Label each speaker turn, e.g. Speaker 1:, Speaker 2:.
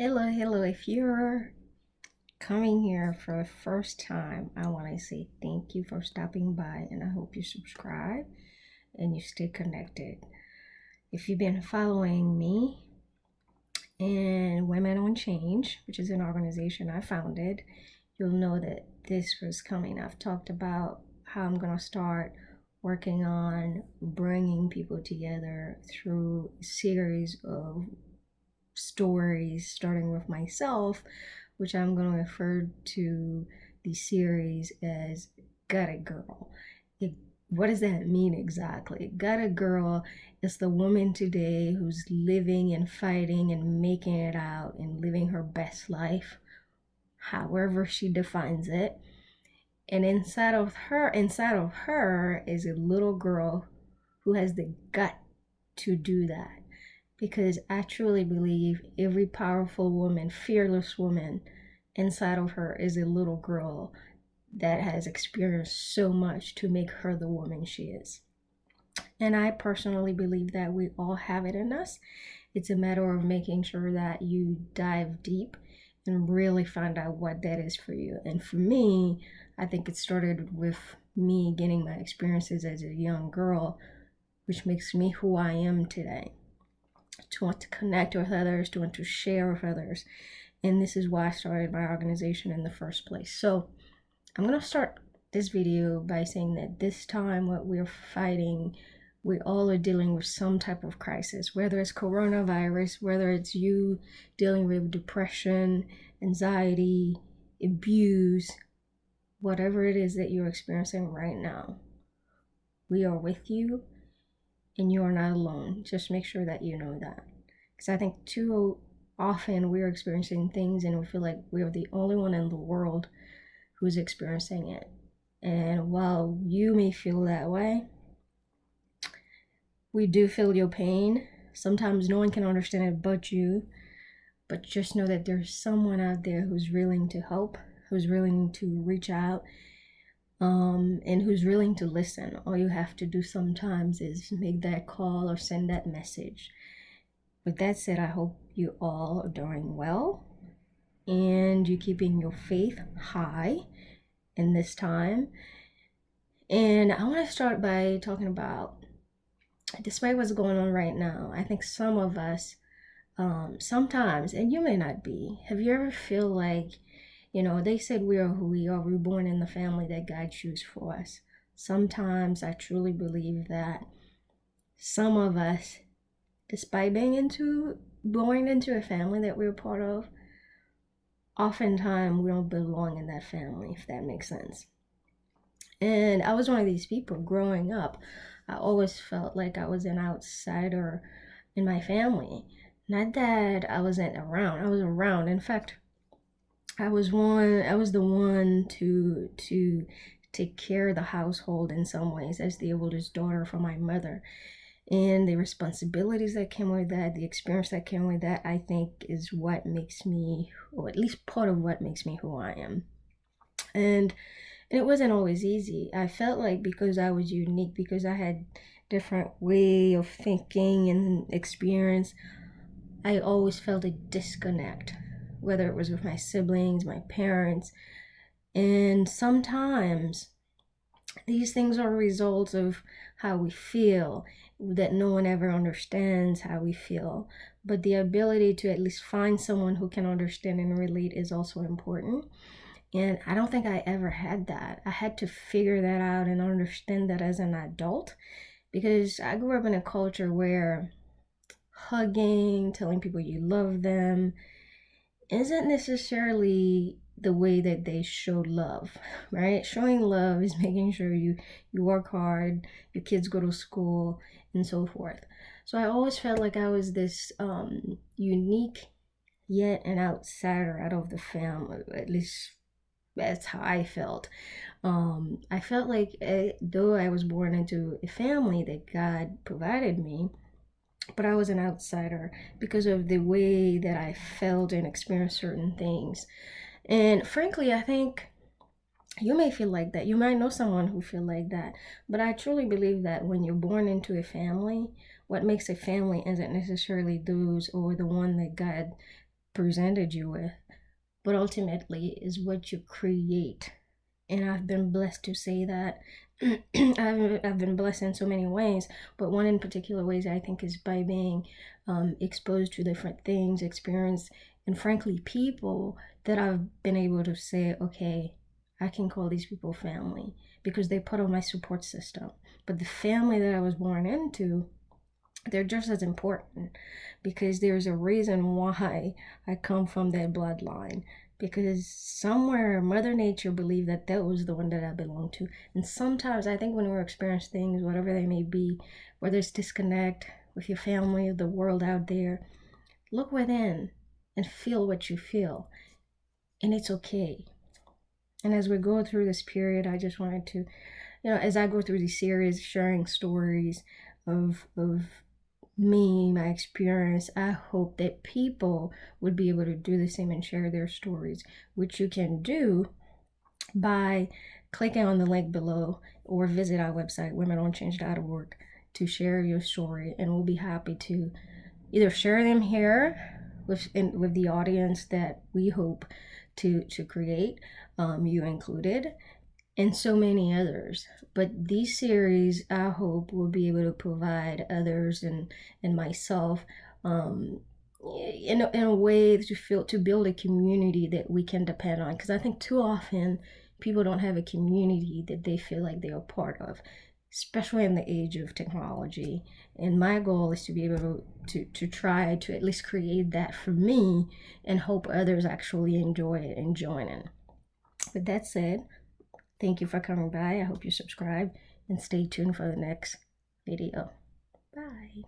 Speaker 1: Hello. If you're coming here for the first time, I want to say thank you for stopping by and I hope you subscribe and you stay connected. If you've been following me and Women on Change, which is an organization I founded, you'll know that this was coming. I've talked about how I'm going to start working on bringing people together through a series of stories, starting with myself, which I'm going to refer to the series as Got a Girl. What does that mean exactly? Got a Girl is the woman today who's living and fighting and making it out and living her best life, however she defines it. And inside of her is a little girl who has the gut to do that, because I truly believe every powerful woman, fearless woman inside of her is a little girl that has experienced so much to make her the woman she is. And I personally believe that we all have it in us. It's a matter of making sure that you dive deep and really find out what that is for you. And for me, I think it started with me getting my experiences as a young girl, which makes me who I am today. To want to connect with others, to want to share with others. And this is why I started my organization in the first place. So I'm going to start this video by saying that this time what we're fighting, we all are dealing with some type of crisis, whether it's coronavirus, whether it's you dealing with depression, anxiety, abuse, whatever it is that you're experiencing right now. We are with you and you are not alone. Just make sure that you know that. Because I think too often we're experiencing things and we feel like we're the only one in the world who's experiencing it. And while you may feel that way, we do feel your pain. Sometimes no one can understand it but you. But just know that there's someone out there who's willing to help, who's willing to reach out, and who's willing to listen. All you have to do sometimes is make that call or send that message. With that said, I hope you all are doing well and you're keeping your faith high in this time. And I want to start by talking about, despite what's going on right now, I think some of us, sometimes, and you may not be, have you ever feel like, they said we are who we are. We're born in the family that God chose for us. Sometimes I truly believe that some of us, despite being born into a family that we're part of, oftentimes we don't belong in that family, if that makes sense. And I was one of these people growing up. I always felt like I was an outsider in my family. Not that I wasn't around. I was around. In fact, I was the one to take care of the household in some ways as the oldest daughter from my mother. And the responsibilities that came with that, the experience that came with that, I think is what makes me, or at least part of what makes me who I am. And it wasn't always easy. I felt like because I was unique, because I had different way of thinking and experience, I always felt a disconnect, whether it was with my siblings, my parents. And sometimes these things are results of how we feel, that no one ever understands how we feel. But the ability to at least find someone who can understand and relate is also important. And I don't think I ever had that. I had to figure that out and understand that as an adult, because I grew up in a culture where hugging, telling people you love them, isn't necessarily the way that they show love, right? Showing love is making sure you work hard, your kids go to school, and so forth. So I always felt like I was this unique yet an outsider out of the family. At least that's how I felt. I felt like though I was born into a family that God provided me, but I was an outsider because of the way that I felt and experienced certain things. And frankly, I think you may feel like that. You might know someone who feel like that. But I truly believe that when you're born into a family, what makes a family isn't necessarily those or the one that God presented you with, but ultimately is what you create. And I've been blessed to say that. I've been blessed in so many ways, but one in particular ways I think is by being exposed to different things, experience, and frankly, people that I've been able to say, okay, I can call these people family because they're part of my support system. But the family that I was born into, they're just as important because there's a reason why I come from that bloodline. Because somewhere Mother Nature believed that that was the one that I belonged to. And sometimes I think when we experience things, whatever they may be, whether it's disconnect with your family, the world out there, look within and feel what you feel. And it's okay. And as we go through this period, I just wanted to, as I go through these series, sharing stories of me, my experience, I hope that people would be able to do the same and share their stories, which you can do by clicking on the link below or visit our website, womendonchange.org, to share your story. And we'll be happy to either share them here with the audience that we hope to create, you included, and so many others. But these series, I hope, will be able to provide others and myself in a way to build a community that we can depend on. Because I think too often people don't have a community that they feel like they are part of, especially in the age of technology. And my goal is to be able to try to at least create that for me and hope others actually enjoy it and join in. With that said, thank you for coming by. I hope you subscribe and stay tuned for the next video. Bye.